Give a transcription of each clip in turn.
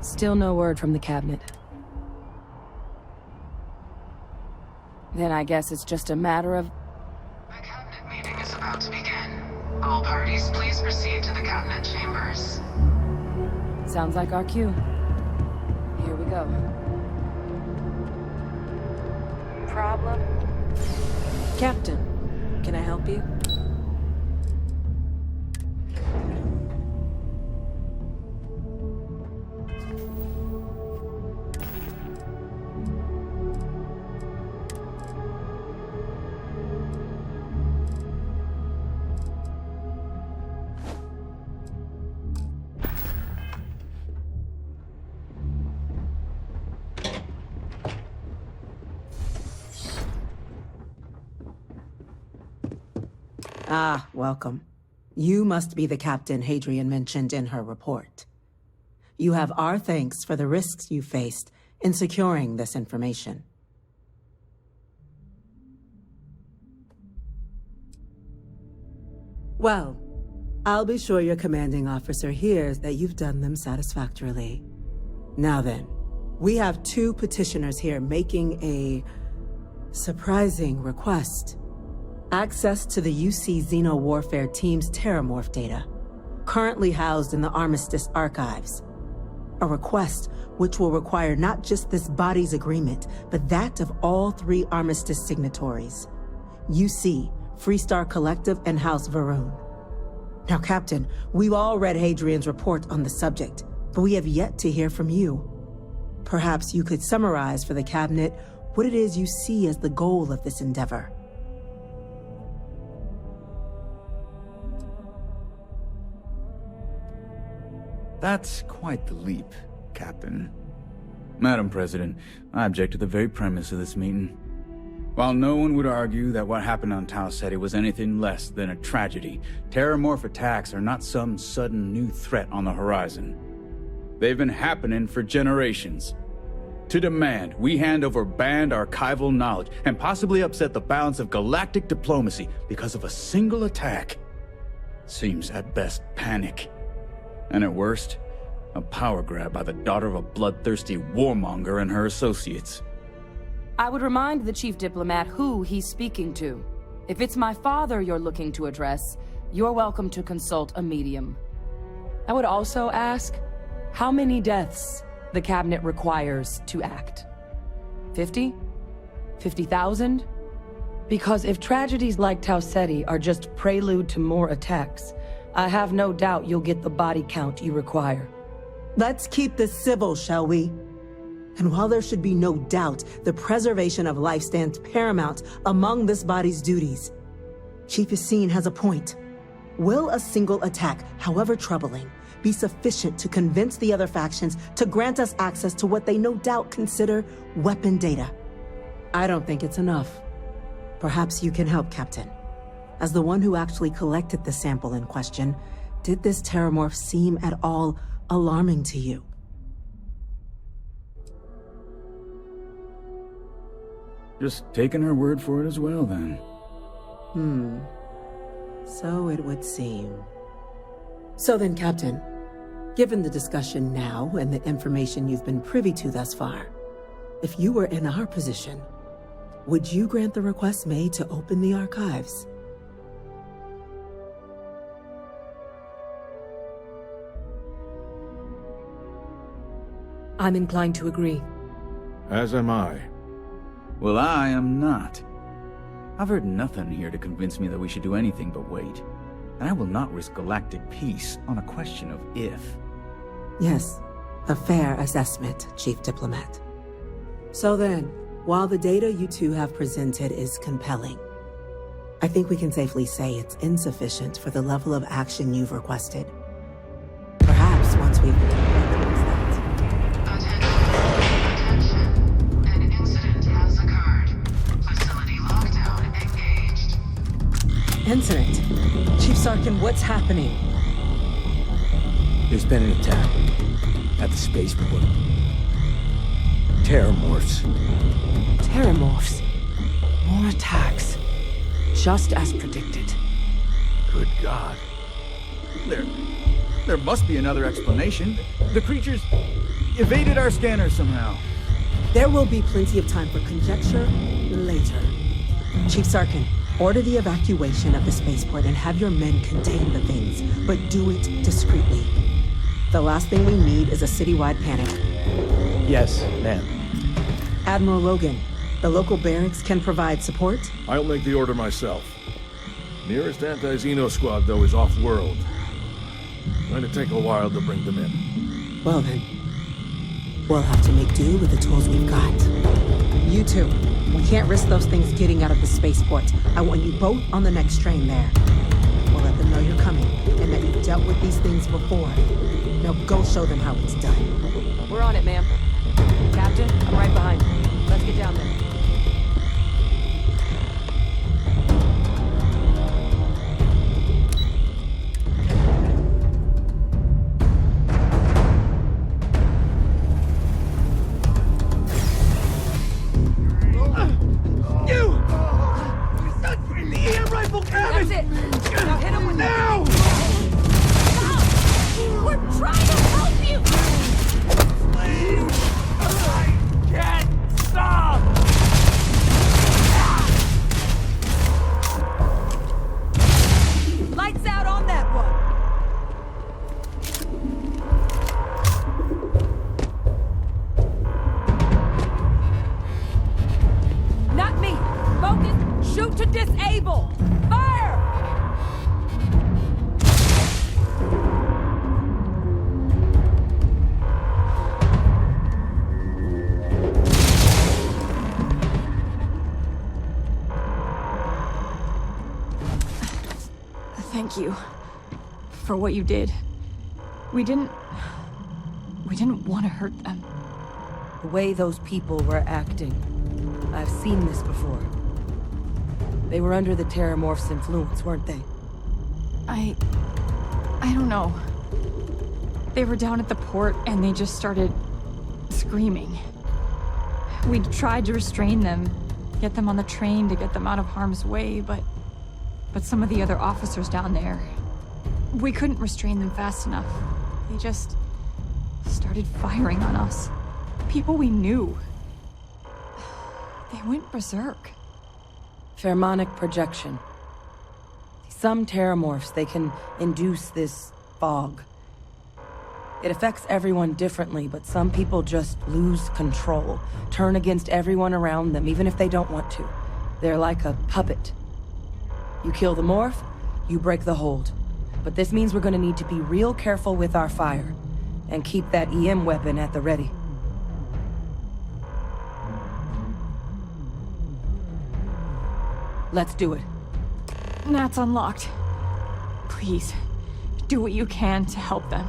Still no word from the cabinet. Then I guess it's just a matter of... The cabinet meeting is about to begin. All parties, please proceed to the cabinet chambers. Sounds like our cue. Here we go. Problem? Captain, can I help you? Ah, welcome. You must be the captain Hadrian mentioned in her report. You have our thanks for the risks you faced in securing this information. Well, I'll be sure your commanding officer hears that you've done them satisfactorily. Now then, we have 2 petitioners here making a surprising request. Access to the UC Xeno Warfare Team's Teramorph data, currently housed in the Armistice archives. A request which will require not just this body's agreement, but that of all 3 Armistice signatories. UC, Freestar Collective, and House Varun. Now, Captain, we've all read Hadrian's report on the subject, but we have yet to hear from you. Perhaps you could summarize for the Cabinet what it is you see as the goal of this endeavor. That's quite the leap, Captain. Madam President, I object to the very premise of this meeting. While no one would argue that what happened on Tau Ceti was anything less than a tragedy, Terramorph attacks are not some sudden new threat on the horizon. They've been happening for generations. To demand we hand over banned archival knowledge and possibly upset the balance of galactic diplomacy because of a single attack seems at best panic. And at worst, a power grab by the daughter of a bloodthirsty warmonger and her associates. I would remind the chief diplomat who he's speaking to. If it's my father you're looking to address, you're welcome to consult a medium. I would also ask how many deaths the cabinet requires to act. 50? 50,000? Because if tragedies like Tau Ceti are just prelude to more attacks, I have no doubt you'll get the body count you require. Let's keep this civil, shall we? And while there should be no doubt the preservation of life stands paramount among this body's duties, Chief Yassine has a point. Will a single attack, however troubling, be sufficient to convince the other factions to grant us access to what they no doubt consider weapon data? I don't think it's enough. Perhaps you can help, Captain. As the one who actually collected the sample in question, did this Teramorph seem at all alarming to you? Just taking her word for it as well, then. So it would seem. So then, Captain, given the discussion now and the information you've been privy to thus far, if you were in our position, would you grant the request made to open the archives? I'm inclined to agree. As am I. Well, I am not. I've heard nothing here to convince me that we should do anything but wait. And I will not risk galactic peace on a question of if. Yes, a fair assessment, Chief Diplomat. So then, while the data you two have presented is compelling, I think we can safely say it's insufficient for the level of action you've requested. Perhaps once we've recognized that. Attention. An incident has occurred. Facility lockdown engaged. Incident? Chief Sarkin, what's happening? There's been an attack at the spaceport. Teramorphs. Teramorphs. More attacks. Just as predicted. Good God. There must be another explanation. The creatures... evaded our scanner somehow. There will be plenty of time for conjecture later. Chief Sarkin, order the evacuation of the spaceport and have your men contain the things, but do it discreetly. The last thing we need is a citywide panic. Yes, ma'am. Admiral Logan, the local barracks can provide support? I'll make the order myself. Nearest anti-Xeno squad, though, is off-world. Going to take a while to bring them in. Well then, we'll have to make do with the tools we've got. You two, we can't risk those things getting out of the spaceport. I want you both on the next train there. We'll let them know you're coming, and that you've dealt with these things before. Now go show them how it's done. We're on it, ma'am. Captain, I'm right behind you. Let's get down there. That's it! Now hit him with now! Stop! We're trying to help you! Please! I can't stop! Lights out on that one! Not me! Focus! Shoot to disable! Fire! Thank you for what you did. We didn't want to hurt them. The way those people were acting. I've seen this before. They were under the Teramorphs' influence, weren't they? I don't know. They were down at the port and they just started screaming. We tried to restrain them, get them on the train to get them out of harm's way, but some of the other officers down there, we couldn't restrain them fast enough. They just started firing on us. People we knew. They went berserk. Pheromonic projection. Some Teramorphs, they can induce this fog. It affects everyone differently, but some people just lose control, turn against everyone around them, even if they don't want to. They're like a puppet. You kill the morph, you break the hold. But this means we're gonna need to be real careful with our fire, and keep that EM weapon at the ready. Let's do it. Nat's unlocked. Please, do what you can to help them.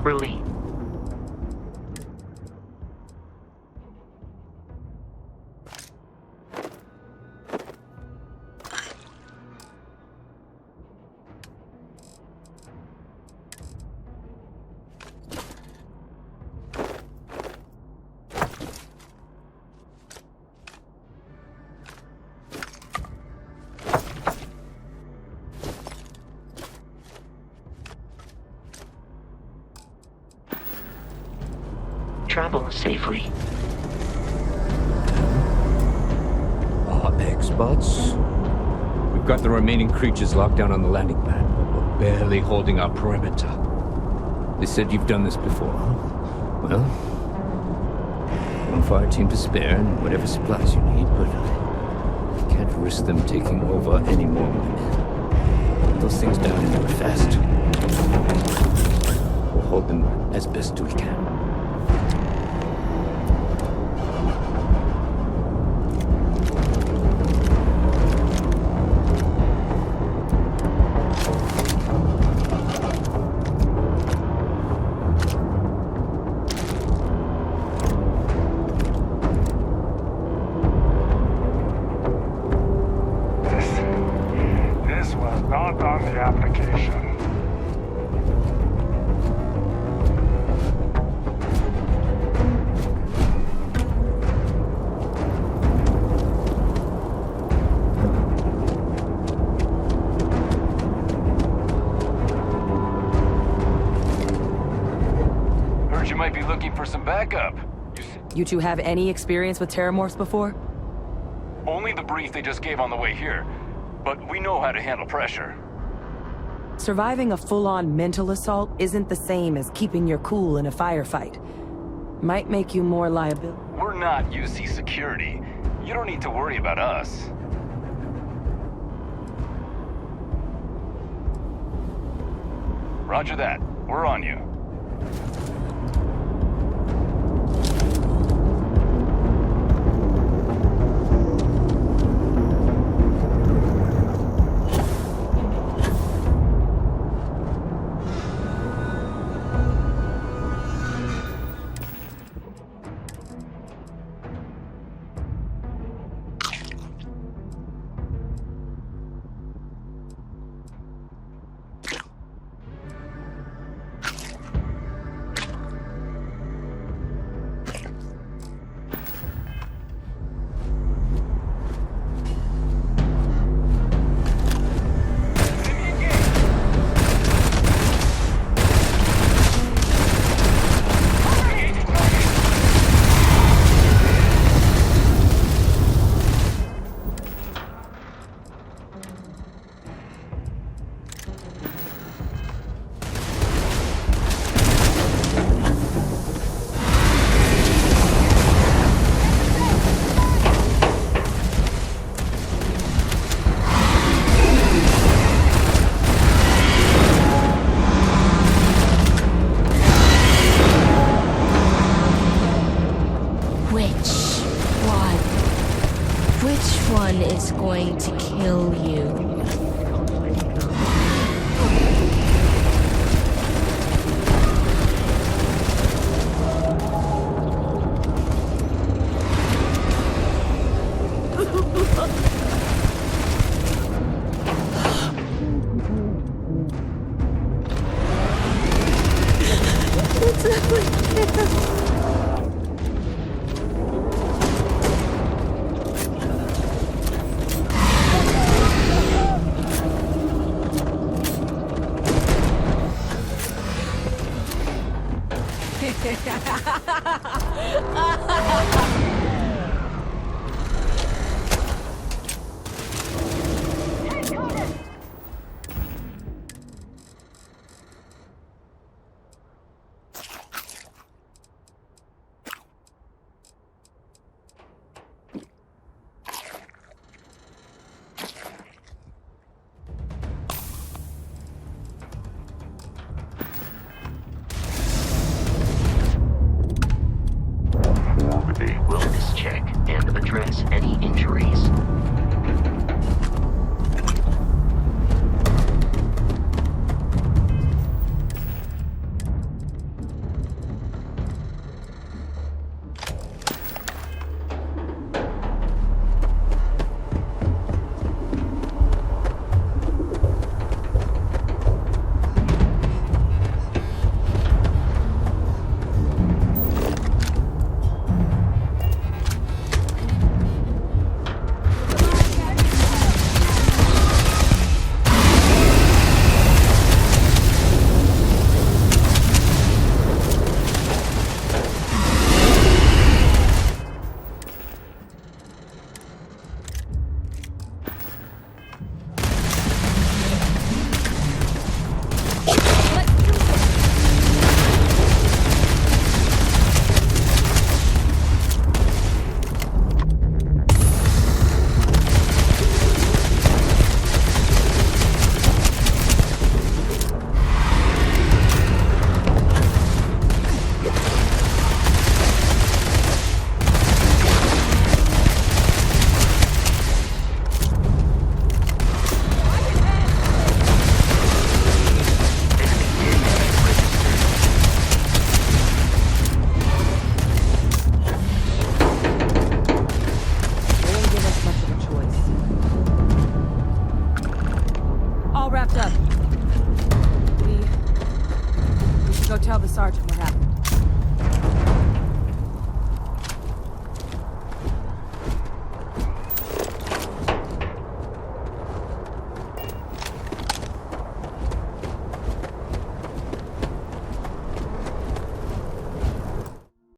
relief. Travel safely. Our X-bots? We've got the remaining creatures locked down on the landing pad. We're barely holding our perimeter. They said you've done this before, huh? Well, one fire team to spare and whatever supplies you need, but I can't risk them taking over any more. Put those things down and do it fast. We'll hold them as best we can. This was not on the application. Heard you might be looking for some backup. You two have any experience with Teramorphs before? Only the brief they just gave on the way here. But we know how to handle pressure. Surviving a full-on mental assault isn't the same as keeping your cool in a firefight. Might make you more liable. We're not UC security. You don't need to worry about us. Roger that. We're on you. Which one is going to kill you? Ha ha ha!